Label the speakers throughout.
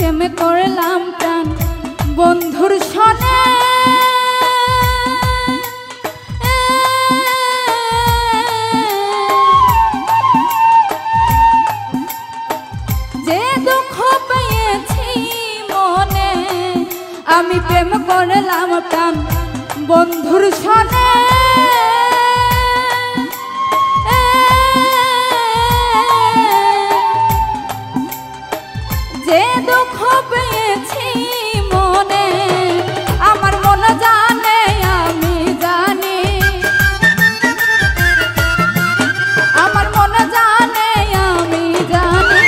Speaker 1: প্রেম করলাম প্রাণ বন্ধুর সনে, যে দুঃখ পেয়েছি মনে আমি প্রেম করলাম প্রাণ বন্ধুর সনে। যে দুঃখ পেয়েছি মনে আমার মন জানে আমি জানি, আমার মন জানে আমি জানি,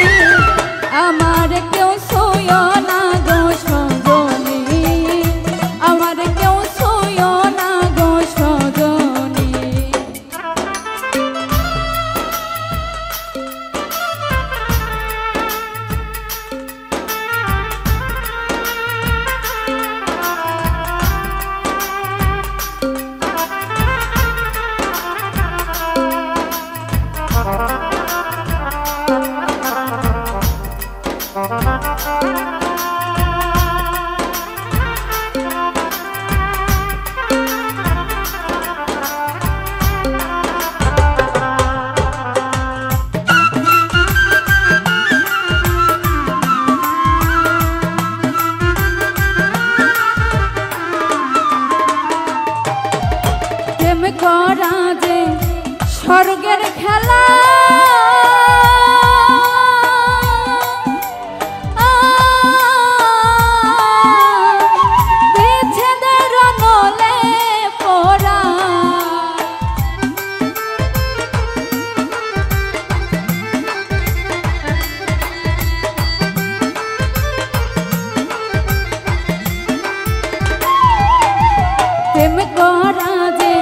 Speaker 1: আমার কেউ ছুঁয়ো না গো সজনী, আমার কেউ ছুঁয়ো না গো সজনী। প্রেম করা যে স্বর্গের খেলা, বিচ্ছেদের নলে পড়া, প্রেম করা যে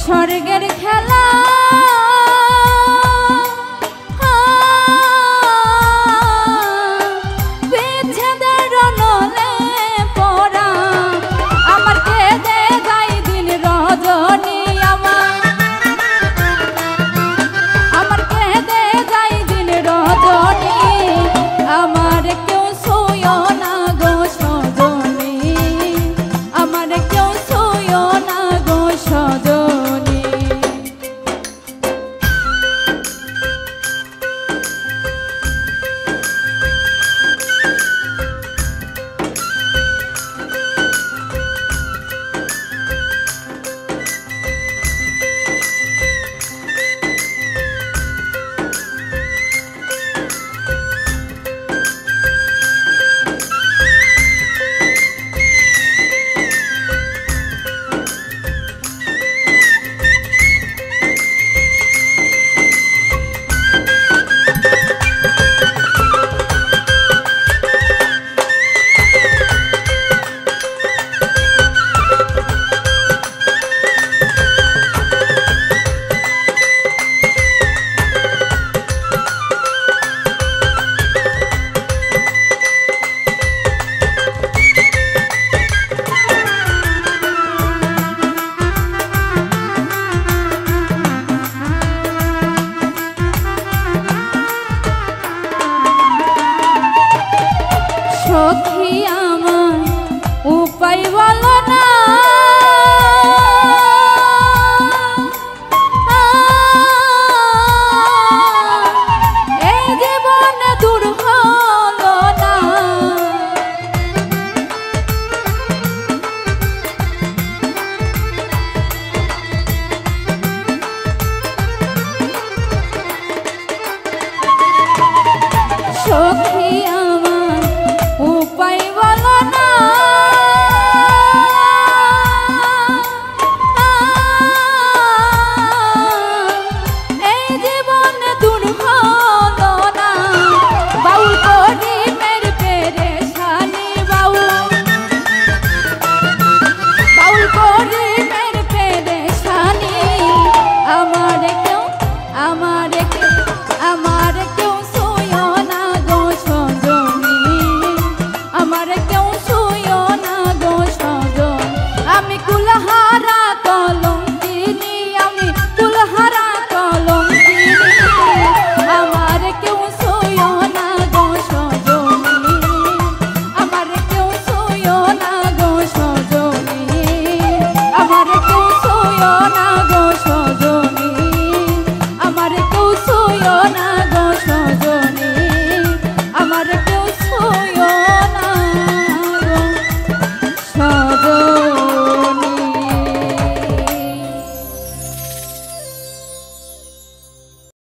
Speaker 1: স্বর্গের খেলা, বিচ্ছেদের নলে পড়া, আমার কেঁদে যায় দিন রজনী, আমার কেঁদে যায় দিন রজনী, আমার কেউ ছুঁয়ো না গো সজনী, আমার কেউ ছুঁয়ো না গো সজনী। সখী আমার উপায় বলো না,